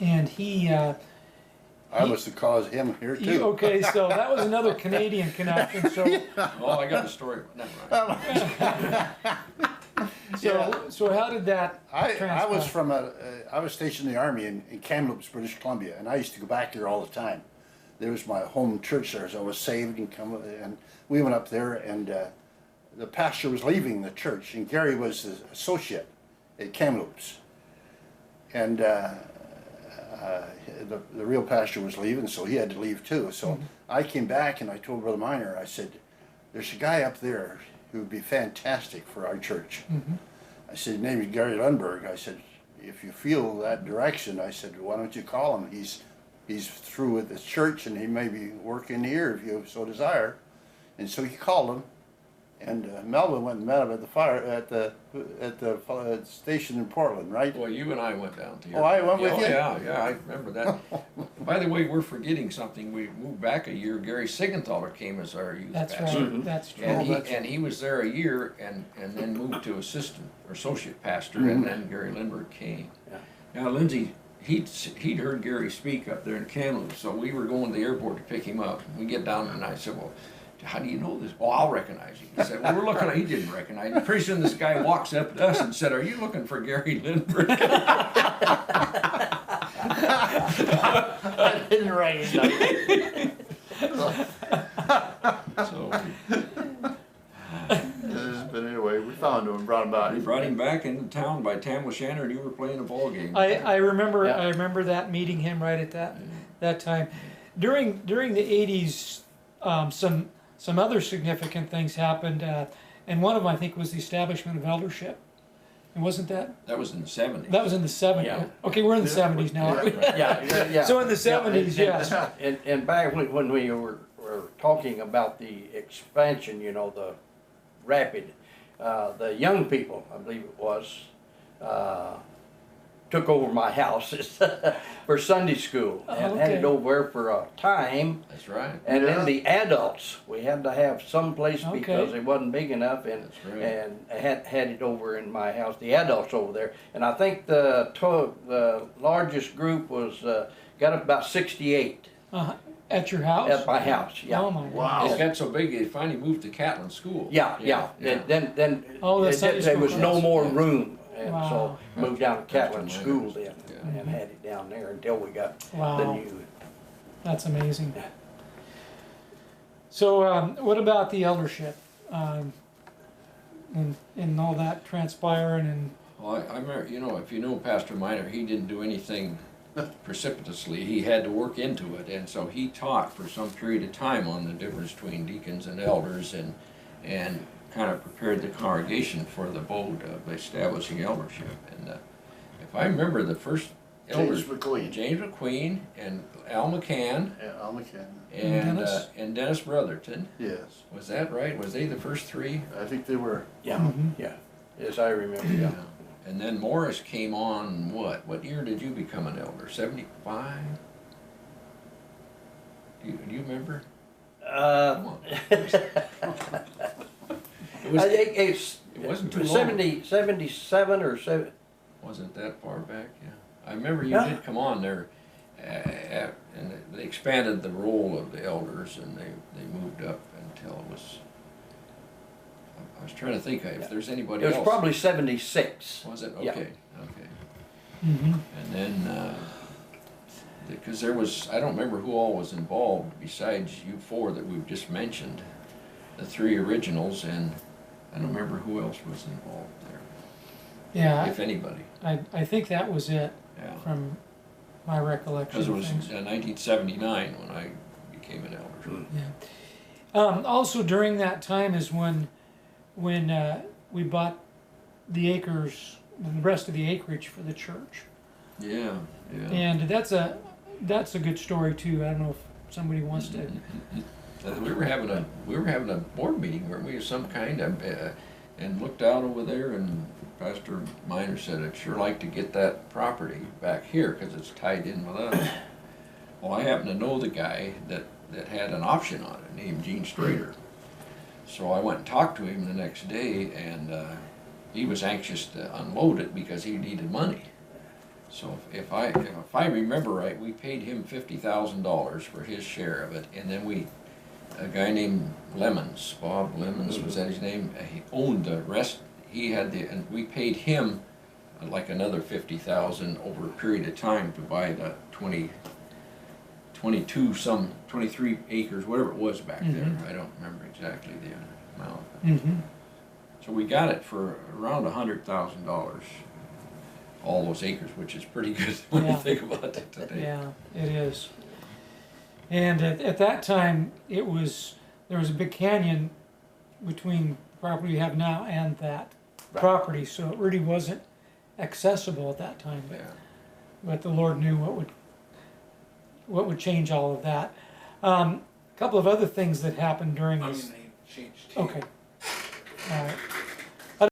and he, I was the cause of him here too. okay, so that was another Canadian connection, so, Oh, I got the story, never mind. so how did that I was transpire? I was stationed in the army in Kamloops, British Columbia, and I used to go back there all the time. There was my home church there, so I was saved and we went up there, and the pastor was leaving the church, and Gary was the associate at Kamloops, and the real pastor was leaving, so he had to leave too. So I came back and I told Brother Miner, I said, "There's a guy up there who would be fantastic for our church." I said, "His name is Gary Lundberg." I said, "If you feel that direction," I said, "why don't you call him? He's through with the church and he may be working here if you so desire." And so he called him, and Melvin went and met him at the station in Portland, right? Well, you and I went down to your. Oh, I went with Oh, you? Yeah, I remember that. By the way, we're forgetting something. We moved back a year. Gary Sigenthaler came as our youth That's pastor. right, that's true. And he was there a year and then moved to assistant or associate pastor, and then Gary Lindbergh came. Yeah. Now, Lindsay, he'd heard Gary speak up there in Kamloops, so we were going to the airport to pick him up. We get down there and I said, "Well, how do you know this?" "Oh, I'll recognize you." He said, "Well, we're looking at," he didn't recognize him. Pretty soon this guy walks up to us and said, "Are you looking for Gary Lindbergh?" I didn't recognize So but anyway, we found him and brought him back. we brought him back into town by Tamla Shannon, and you were playing a ball game. I remember, Yeah. I remember that, meeting him right at that time. During the 80s, some other significant things happened, and one of them, I think, was the establishment of eldership. And wasn't that, That was in the 70s. that was in the 70s? Yeah. Okay, we're in the 70s now, aren't we? Yeah. So in the 70s, yes. And back when we were talking about the expansion, you know, the rapid, the young people, I believe it was, took over my house for Sunday school and had it okay. over there for a time. That's right. And Yeah. then the adults, we had to have some place Okay. because it wasn't big enough, and That's right. and I had it over in my house. The adults over there, and I think the largest group was got up about 68 At your house? at my house. Yeah. Oh, my Wow. God. It got so big, they finally moved to Catlin School. Yeah. Yeah. Then Oh, the Sunday there school was no class. more room, and Wow. so moved down to Catlin Pastor School Miners. then, Yeah. and had it down there until we got the Wow, new. that's amazing. So, what about the eldership? And all that transpiring and, Well, I remember, you know, if you know Pastor Miner, he didn't do anything precipitously. He had to work into it, and so he taught for some period of time on the difference between deacons and elders, and kind of prepared the congregation for the boat of establishing eldership. And if I remember, the first elders, James McQueen. James McQueen and Al McCann Yeah, Al McCann. and Dennis Brotherton. Yes, Was that right? Was they the first three? I think they were. Yeah, Mhm. yeah. Yes, I remember. Yeah. And then Morris came on, what? What year did you become an elder? 75? Do you remember? Come on. It was, I think it's it wasn't too long. 77 or 7. Wasn't that far back, yeah. I remember you Yeah. did come on there, and they expanded the role of the elders, and they moved up until it was, I was trying to think if there's anybody It was else. probably 76. Was it? Yeah. Okay, okay. mhm. And then, because there was, I don't remember who all was involved besides you four that we've just mentioned, the three originals, and I don't remember who else was involved there, Yeah, if anybody. I think that was it Yeah. from my recollection Because it of was things. 1979 when I became an elder. Yeah. Also during that time is when we bought the acres, the rest of the acreage for the church. Yeah, yeah. And that's a good story too. I don't know if somebody wants to. And we were having a board meeting where we of some kind of, and looked out over there, and Pastor Miner said, "I'd sure like to get that property back here because it's tied in with us." Well, I happen to know the guy that had an option on it, named Gene Strader. So I went and talked to him the next day, and he was anxious to unload it because he needed money. So if I remember right, we paid him $50,000 for his share of it, and then a guy named Lemons, Bob Lemons, was that his name? He owned the rest. He had and we paid him like another 50,000 over a period of time to buy the 23 acres, whatever it was back there. I don't remember exactly the amount. Mm-hmm. So we got it for around $100,000, all those acres, which is pretty good when Yeah. you think about it today. Yeah, it is. And at that time, there was a big canyon between the property you have now and that Right. property, so it really wasn't accessible at that time. But the Lord knew what would change all of that. A couple of other things that happened during this. Changed. Okay. All right.